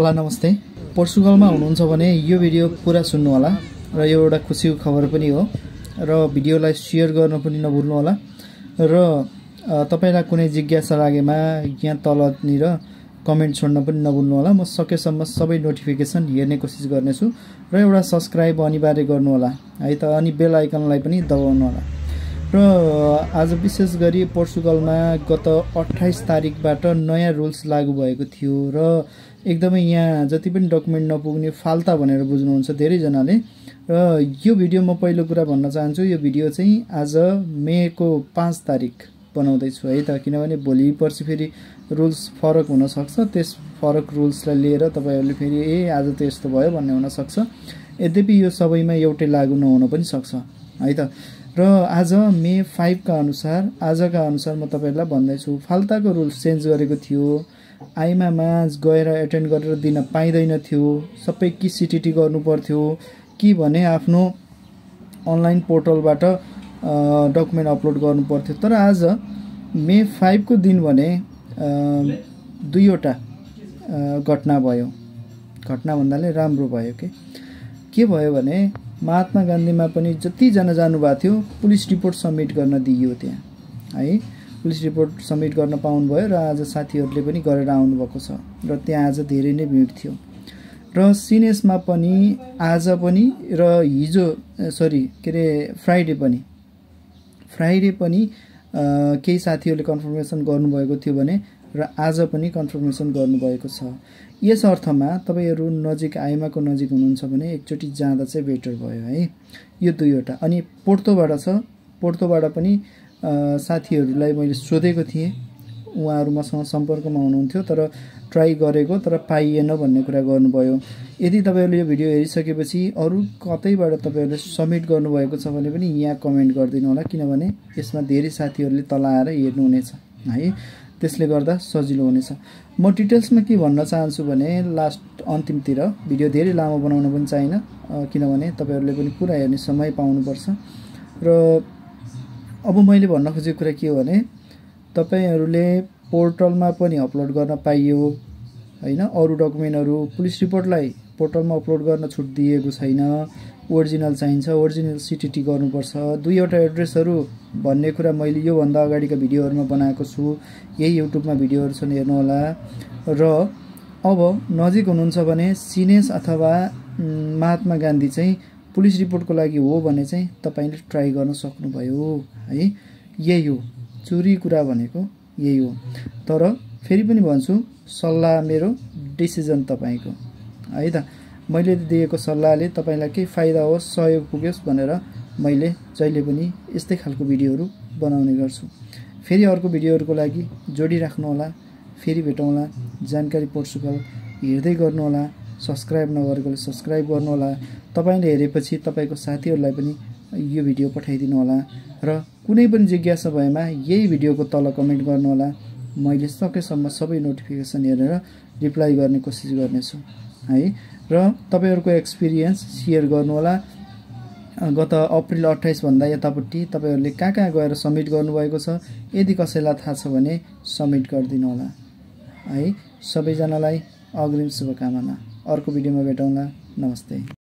होला नमस्ते। पोर्चुगलमा हुनुहुन्छ भने यो भिडियो पुरा सुन्नु होला र यो एउटा खुसीको खबर पनि हो र भिडियोलाई शेयर गर्न पनि नभुल्नु होला र तपाईलाई कुनै जिज्ञासा लागेमा यहाँ तलनिर कमेन्ट छोड्न पनि नभुल्नु होला। म सकेसम्म सबै नोटिफिकेसन हेर्ने कोसिस गर्नेछु र एउटा सब्स्क्राइब अनिवार्य गर्नु होला है त, अनि बेल आइकनलाई पनि दबाउनु होला। र आज विशेष गरी पोर्चुगलमा गत 28 तारिकबाट नयाँ रुल्स लागू भएको थियो र एकदमै यहाँ जति पनि डकुमेन्ट नपुग्ने फाल्ता भनेर बुझ्नुहुन्छ धेरै जनाले। र यो भिडियो म पहिलो कुरा भन्न चाहन्छु, यो भिडियो चाहिँ आज मेको 5 तारिक बनाउँदै छु है त, किनभने भोलि पर्सि फेरि रुल्स फरक हुन सक्छ। त्यस फरक रुल्सलाई लिएर तपाईहरुले फेरि आज त यस्तो भयो भन्ने हुन सक्छ। यद्यपि यो सबैमा एउटै लागू नहुन पनि सक्छ है त। र आज मे 5 का अनुसार म तपाईहरुलाई भन्दै छु, फाल्ताको रुल्स चेन्ज गरेको थियो। आइमामा गएर एटेन्ड गरेर दिन पाइदैन थियो, सबै कि सीटीटी गर्नु पर्थ्यो कि भने आफ्नो अनलाइन पोर्टलबाट डकुमेन्ट अपलोड गर्नु पर्थ्यो। तर आज मे 5 को दिन भने दुईवटा घटना भयो। घटना भन्नाले राम्रो भयो के भयो भने महात्मा गान्धीमा पनि जति जना जानु भएको थियो पुलिस रिपोर्ट सबमिट गर्न दिइयो त्यहाँ है। पुलिस रिपोर्ट सबमिट गर्न पाउनु भयो र आज साथीहरूले पनि गरेर आउनु भएको छ र त्यहाँ आज धेरै नै भिड थियो। र सिनेसमा पनि आज पनि र हिजो फ्राइडे पनि केही साथीहरूले कन्फर्मेसन गर्नुभएको थियो भने र आज पनि कन्फर्मेसन गर्नुभएको छ। यस अर्थमा तपाईहरु नजिक आइमाको नजिक हुनुहुन्छ भने एकचोटी जाँदा चाहिँ बेटर भयो है। यो दुईवटा अनि पोर्तोबाट छ। पोर्तोबाट पनि साथीहरुलाई मैले सोधेको थिएँ, उहाँहरु मसँग सम्पर्कमा हुनुहुन्थ्यो तर ट्राई गरेको तर पाइएन भन्ने कुरा गर्नुभयो। यदि तपाईहरुले यो भिडियो हेरिसकेपछि अरु कतैबाट तपाईहरुले सबमिट गर्नुभएको छ भने पनि यहाँ कमेन्ट गरिदिनु होला, किनभने यसमा धेरै साथीहरुले तल आएर हेर्नु हुनेछ है। त्यसले गर्दा सजिलो हुनेछ। म डिटेल्समा के भन्न चाहन्छु भने लास्ट अन्तिमतिर भिडियो धेरै लामो बनाउन पनि चाहिन, किनभने तपाईहरुले पनि पुरा हेर्ने समय पाउनुपर्छ। र अब मैले भन्न खोजेको कुरा के हो भने तपाईहरुले पोर्टलमा पनि अपलोड गर्न पाइयो हैन। अरु डकुमेन्टहरु पुलिस रिपोर्टलाई पोर्टलमा अपलोड गर्न छुट दिएको छैन। ओरिजिनल चाहिन्छ, ओरिजिनल सीटीटी गर्नुपर्छ। दुईवटा एड्रेसहरु भन्ने कुरा मैले यो भन्दा अगाडिका भिडियोहरुमा बनाएको छु, यही युट्युबमा भिडियोहरु छन् हेर्नु होला। र अब नजिक हुनुहुन्छ भने सिनेस अथवा महात्मा गान्धी चाहिँ पुलिस रिपोर्टको लागि हो भने चाहिँ तपाईले ट्राई गर्न सक्नुभयो है। यही हो चोरी कुरा भनेको, यही हो। तर फेरि पनि भन्छु, सल्लाह मेरो, डिसिजन तपाईको है त। मैले दिएको सल्लाहले तपाईलाई केही फाइदा होस्, सहयोग पुगोस् भनेर मैले जहिले पनि यस्तै खालको भिडियोहरु बनाउने गर्छु। फेरि अर्को भिडियोहरुको लागि जोडिराख्नु होला। फेरि भेटौँला। जानकारी पोर्चुगल हेर्दै गर्नु होला। सब्स्क्राइब नगरेकोले सब्स्क्राइब गर्नु होला। तपाईले हेरेपछि तपाईको साथीहरुलाई पनि यो भिडियो पठाइदिनु होला र कुनै पनि जिज्ञासा भएमा यही भिडियोको तल कमेन्ट गर्नु होला। मैले सकेसम्म सबै नोटिफिकेसन हेरेर रिप्लाई गर्ने कोसिस गर्नेछु है। र तपाईहरुको एक्सपिरियन्स शेयर गर्नु होला। गत अप्रिल 28 भन्दा यतापट्टि तपाईहरुले कहाँ गएर सबमिट गर्नुभएको छ, यदि कसैलाई थाहा छ भने सबमिट गरिदिनु होला है। सबैजनालाई अग्रिम शुभकामना। अर्को भिडियोमा भेटौँला। नमस्ते।